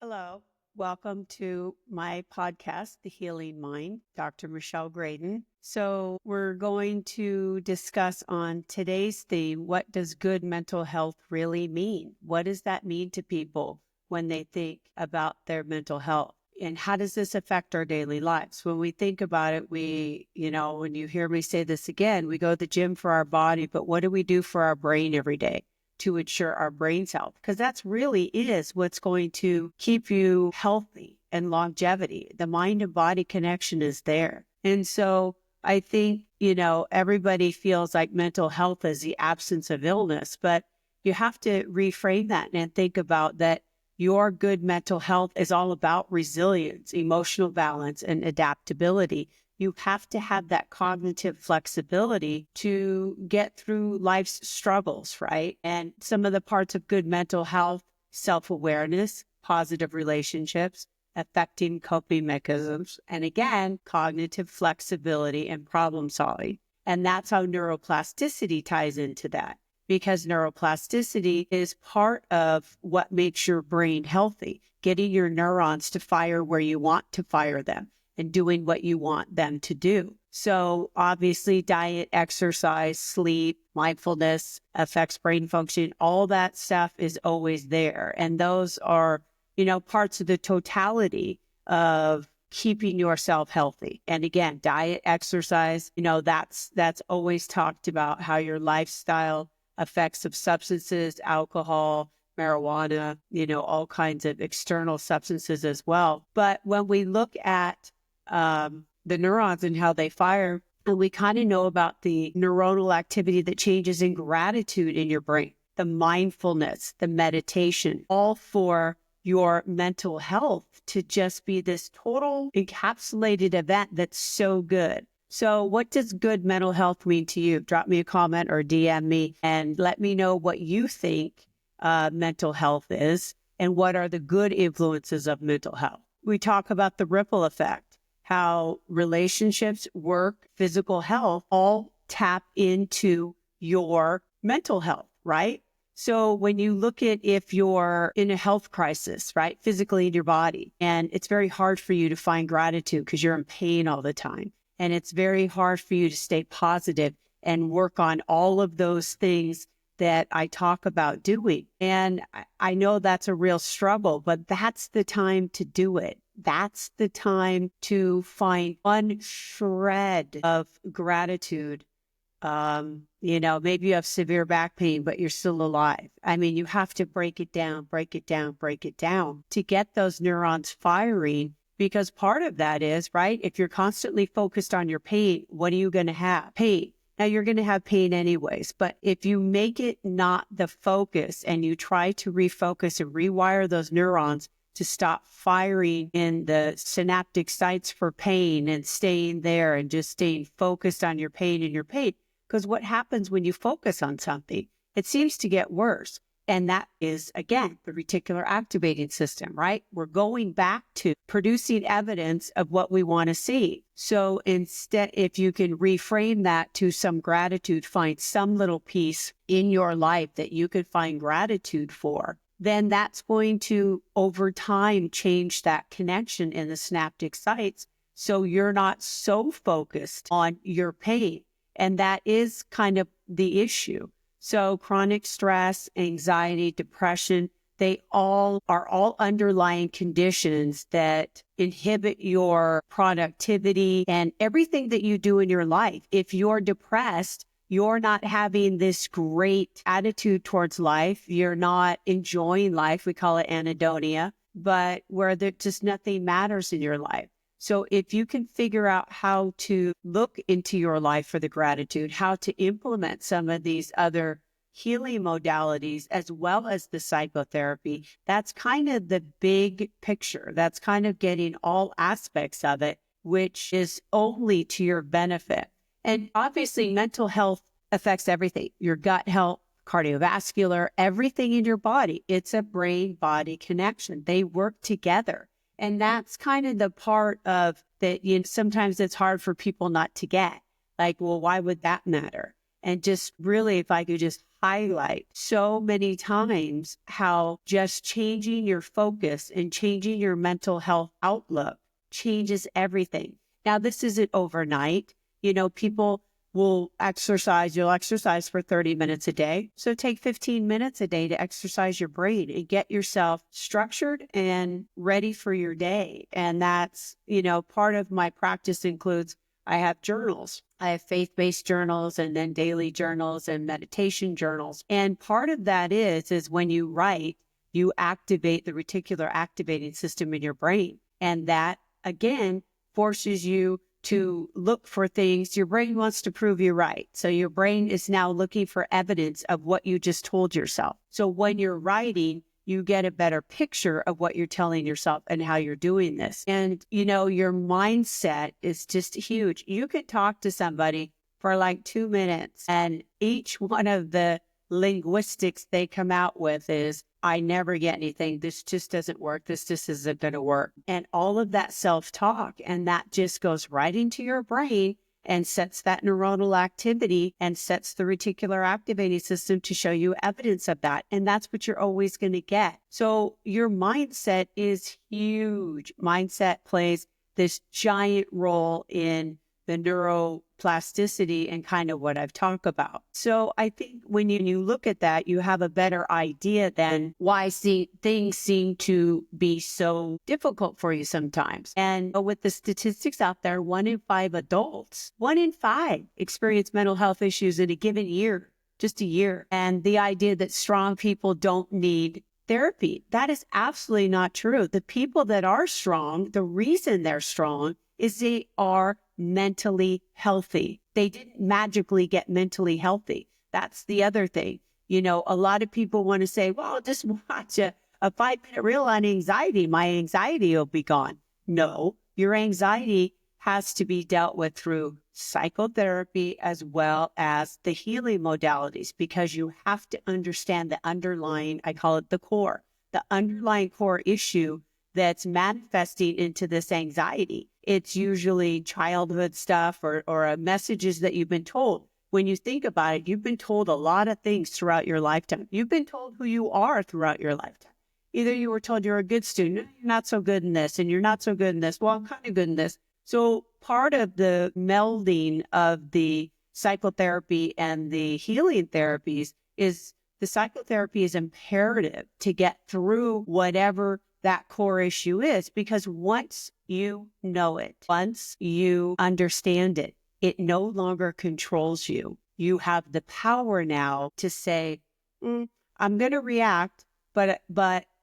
Hello, welcome to my podcast, The Healing Mind, Dr. Michelle Grayden. So we're going to discuss on today's theme, what does good mental health really mean? What does that mean to people when they think about their mental health? And how does this affect our daily lives? When we think about it, when you hear me say this again, we go to the gym for our body, but what do we do for our brain every day to ensure our brain's health? Because that's really is what's going to keep you healthy and longevity. The mind and body connection is there. And so I think, everybody feels like mental health is the absence of illness, but you have to reframe that and think about that your good mental health is all about resilience, emotional balance, and adaptability. You have to have that cognitive flexibility to get through life's struggles, right? And some of the parts of good mental health, self-awareness, positive relationships, affecting coping mechanisms, and again, cognitive flexibility and problem solving. And that's how neuroplasticity ties into that, because neuroplasticity is part of what makes your brain healthy, getting your neurons to fire where you want to fire them and doing what you want them to do. So obviously diet, exercise, sleep, mindfulness affects brain function. All that stuff is always there. And those are, parts of the totality of keeping yourself healthy. And again, diet, exercise, that's always talked about how your lifestyle effects of substances, alcohol, marijuana, all kinds of external substances as well. But when we look at the neurons and how they fire, and we kind of know about the neuronal activity that changes in gratitude in your brain, the mindfulness, the meditation, all for your mental health to just be this total encapsulated event that's so good. So what does good mental health mean to you? Drop me a comment or DM me and let me know what you think mental health is and what are the good influences of mental health. We talk about the ripple effect, how relationships, work, physical health all tap into your mental health, right? So when you look at if you're in a health crisis, right, physically in your body, and it's very hard for you to find gratitude because you're in pain all the time. And it's very hard for you to stay positive and work on all of those things that I talk about doing. And I know that's a real struggle, but that's the time to do it. That's the time to find one shred of gratitude. Maybe you have severe back pain, but you're still alive. I mean, you have to break it down to get those neurons firing. Because part of that is, right, if you're constantly focused on your pain, what are you going to have? Pain. Now, you're going to have pain anyways, but if you make it not the focus and you try to refocus and rewire those neurons to stop firing in the synaptic sites for pain and staying there and just staying focused on your pain and your pain, because what happens when you focus on something, it seems to get worse. And that is, again, the reticular activating system, right? We're going back to producing evidence of what we want to see. So instead, if you can reframe that to some gratitude, find some little piece in your life that you could find gratitude for, then that's going to, over time, change that connection in the synaptic sites. So you're not so focused on your pain. And that is kind of the issue. So chronic stress, anxiety, depression, they are all underlying conditions that inhibit your productivity and everything that you do in your life. If you're depressed, you're not having this great attitude towards life. You're not enjoying life. We call it anhedonia, but where there just nothing matters in your life. So if you can figure out how to look into your life for the gratitude, how to implement some of these other healing modalities, as well as the psychotherapy, that's kind of the big picture. That's kind of getting all aspects of it, which is only to your benefit. And obviously mental health affects everything, your gut health, cardiovascular, everything in your body. It's a brain-body connection. They work together. And that's kind of the part of that, sometimes it's hard for people not to get. Like, well, why would that matter? And just really, if I could just highlight so many times how just changing your focus and changing your mental health outlook changes everything. Now, this isn't overnight. People will exercise. You'll exercise for 30 minutes a day. So take 15 minutes a day to exercise your brain and get yourself structured and ready for your day. And that's, part of my practice includes I have journals. I have faith-based journals and then daily journals and meditation journals. And part of that is when you write, you activate the reticular activating system in your brain. And that, again, forces you to look for things. Your brain wants to prove you right. So your brain is now looking for evidence of what you just told yourself. So when you're writing, you get a better picture of what you're telling yourself and how you're doing this. And, your mindset is just huge. You could talk to somebody for like 2 minutes and each one of the linguistics they come out with is, I never get anything. This just doesn't work. This just isn't going to work. And all of that self-talk, and that just goes right into your brain and sets that neuronal activity and sets the reticular activating system to show you evidence of that. And that's what you're always going to get. So your mindset is huge. Mindset plays this giant role in the neuroplasticity and kind of what I've talked about. So I think when you look at that, you have a better idea than why things seem to be so difficult for you sometimes. And with the statistics out there, 1 in 5 adults, 1 in 5 experience mental health issues in a given year, just a year. And the idea that strong people don't need therapy, that is absolutely not true. The people that are strong, the reason they're strong is they are mentally healthy. They didn't magically get mentally healthy. That's the other thing. A lot of people want to say, well, just watch a 5-minute reel on anxiety. My anxiety will be gone. No, your anxiety has to be dealt with through psychotherapy as well as the healing modalities, because you have to understand the underlying, I call it the underlying core issue that's manifesting into this anxiety. It's usually childhood stuff or messages that you've been told. When you think about it, you've been told a lot of things throughout your lifetime. You've been told who you are throughout your lifetime. Either you were told you're a good student, you're not so good in this, and you're not so good in this. Well, I'm kind of good in this. So part of the melding of the psychotherapy and the healing therapies is the psychotherapy is imperative to get through whatever that core issue is, because once you know it, once you understand it, it no longer controls you. You have the power now to say, I'm going to react, but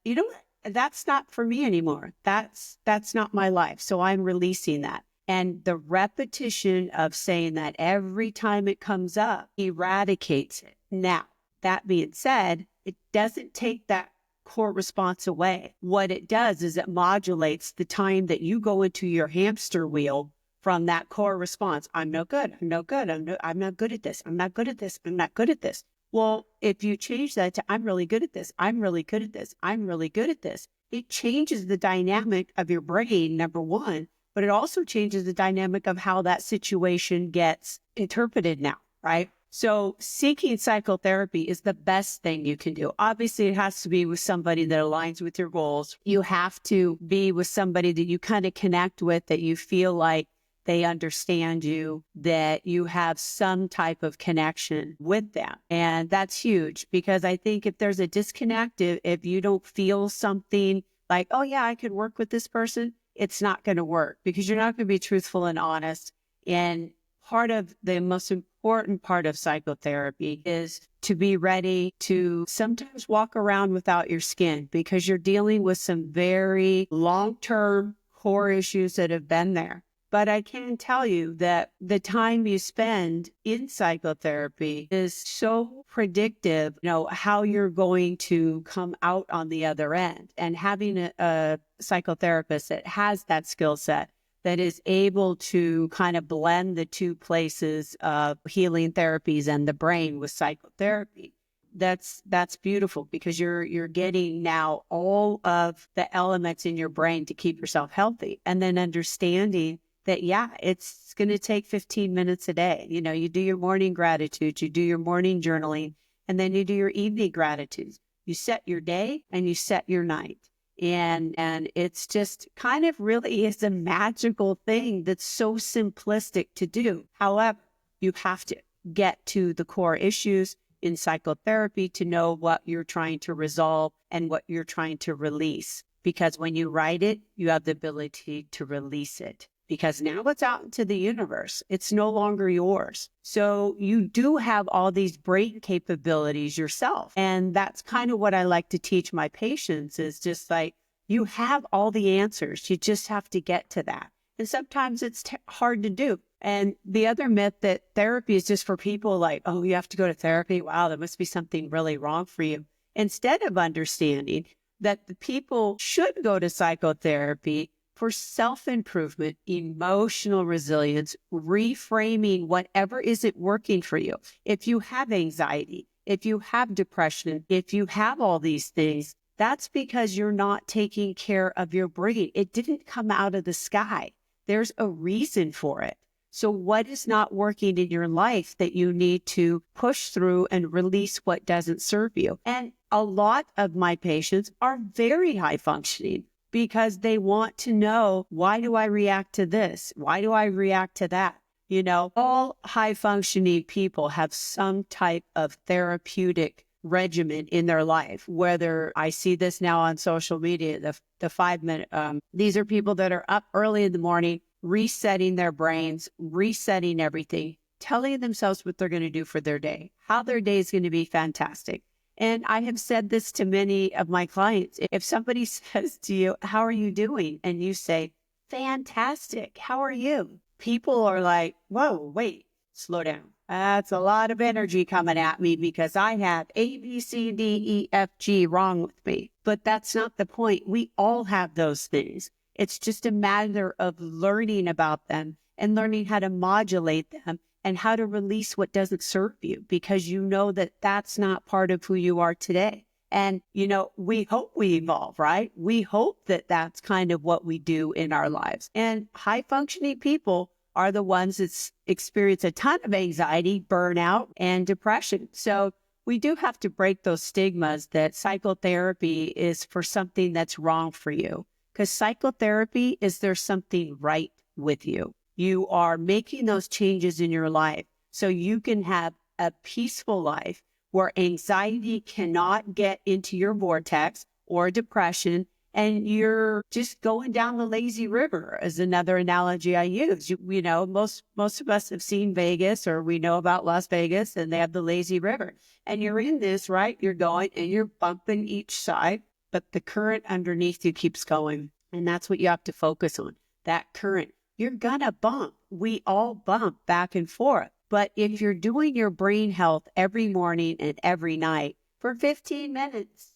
you know what? That's not for me anymore. That's not my life. So I'm releasing that. And the repetition of saying that every time it comes up eradicates it. Now, that being said, it doesn't take that core response away. What it does is it modulates the time that you go into your hamster wheel from that core response. I'm no good. I'm no good. I'm not good at this. I'm not good at this. I'm not good at this. Well, if you change that to I'm really good at this, I'm really good at this, I'm really good at this, it changes the dynamic of your brain, number one, but it also changes the dynamic of how that situation gets interpreted now, right? So seeking psychotherapy is the best thing you can do. Obviously, it has to be with somebody that aligns with your goals. You have to be with somebody that you kind of connect with, that you feel like they understand you, that you have some type of connection with them. And that's huge, because I think if there's a disconnect, if you don't feel something like, oh yeah, I could work with this person, it's not going to work, because you're not going to be truthful and honest. And part of the most important part of psychotherapy is to be ready to sometimes walk around without your skin, because you're dealing with some very long-term core issues that have been there. But I can tell you that the time you spend in psychotherapy is so predictive, how you're going to come out on the other end. And having a psychotherapist that has that skill set, that is able to kind of blend the two places of healing therapies and the brain with psychotherapy, that's beautiful, because you're getting now all of the elements in your brain to keep yourself healthy, and then understanding that, yeah, it's going to take 15 minutes a day. You do your morning gratitude, you do your morning journaling, And then you do your evening gratitudes. You set your day and you set your night. And it's just kind of really is a magical thing that's so simplistic to do. However, you have to get to the core issues in psychotherapy to know what you're trying to resolve and what you're trying to release. Because when you write it, you have the ability to release it. Because now it's out into the universe. It's no longer yours. So you do have all these brain capabilities yourself. And that's kind of what I like to teach my patients is just like, you have all the answers. You just have to get to that. And sometimes it's hard to do. And the other myth that therapy is just for people like, oh, you have to go to therapy. Wow, there must be something really wrong for you. Instead of understanding that the people should go to psychotherapy for self-improvement, emotional resilience, reframing whatever isn't working for you. If you have anxiety, if you have depression, if you have all these things, that's because you're not taking care of your brain. It didn't come out of the sky. There's a reason for it. So what is not working in your life that you need to push through and release what doesn't serve you? And a lot of my patients are very high functioning because they want to know, why do I react to this? Why do I react to that? You know, all high functioning people have some type of therapeutic regimen in their life, whether I see this now on social media, the 5-minute, these are people that are up early in the morning, resetting their brains, resetting everything, telling themselves what they're going to do for their day, how their day is going to be fantastic. And I have said this to many of my clients. If somebody says to you, how are you doing? And you say, fantastic. How are you? People are like, whoa, wait, slow down. That's a lot of energy coming at me because I have A, B, C, D, E, F, G wrong with me. But that's not the point. We all have those things. It's just a matter of learning about them and learning how to modulate them and how to release what doesn't serve you, because you know that that's not part of who you are today. And, you know, we hope we evolve, right? We hope that that's kind of what we do in our lives. And high functioning people are the ones that experience a ton of anxiety, burnout, and depression. So we do have to break those stigmas that psychotherapy is for something that's wrong for you. Because psychotherapy is there's something right with you. You are making those changes in your life so you can have a peaceful life where anxiety cannot get into your vortex or depression, and you're just going down the lazy river is another analogy I use. You know, most of us have seen Vegas, or we know about Las Vegas, and they have the lazy river. And you're in this, right? You're going and you're bumping each side, but the current underneath you keeps going. And that's what you have to focus on, that current. You're gonna bump. We all bump back and forth. But if you're doing your brain health every morning and every night for 15 minutes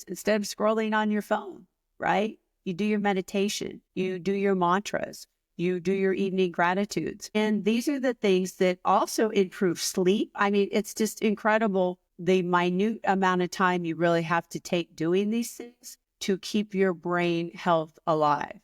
instead of scrolling on your phone, right? You do your meditation, you do your mantras, you do your evening gratitudes. And these are the things that also improve sleep. I mean, it's just incredible the minute amount of time you really have to take doing these things to keep your brain health alive.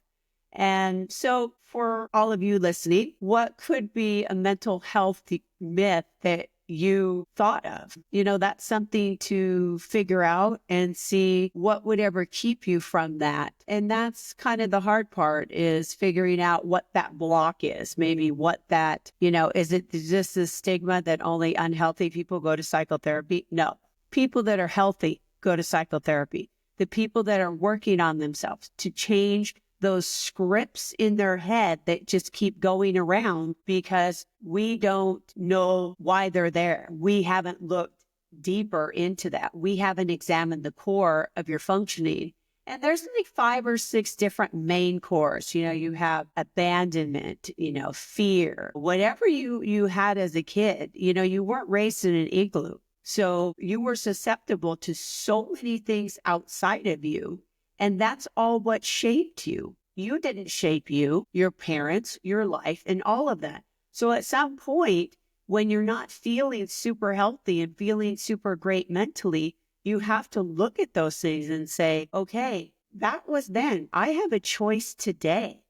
And so for all of you listening, what could be a mental health myth that you thought of? You know, that's something to figure out and see what would ever keep you from that. And that's kind of the hard part, is figuring out what that block is. Maybe what that, you know, is it just a stigma that only unhealthy people go to psychotherapy? No. People that are healthy go to psychotherapy. The people that are working on themselves to change those scripts in their head that just keep going around because we don't know why they're there. We haven't looked deeper into that. We haven't examined the core of your functioning. And there's like 5 or 6 different main cores. You know, you have abandonment, you know, fear, whatever you had as a kid. You know, you weren't raised in an igloo. So you were susceptible to so many things outside of you. And that's all what shaped you. You didn't shape you, your parents, your life, and all of that. So at some point, when you're not feeling super healthy and feeling super great mentally, you have to look at those things and say, okay, that was then. I have a choice today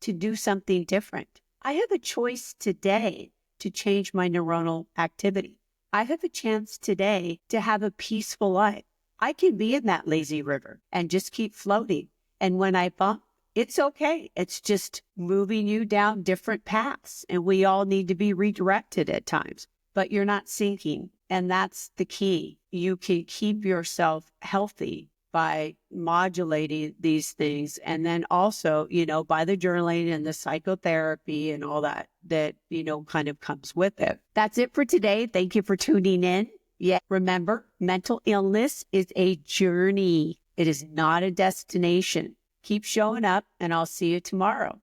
to do something different. I have a choice today to change my neuronal activity. I have a chance today to have a peaceful life. I can be in that lazy river and just keep floating. And when I bump, it's okay. It's just moving you down different paths. And we all need to be redirected at times, but you're not sinking. And that's the key. You can keep yourself healthy by modulating these things. And then also, by the journaling and the psychotherapy and all that, kind of comes with it. That's it for today. Thank you for tuning in. Yeah, remember, mental illness is a journey. It is not a destination. Keep showing up, and I'll see you tomorrow.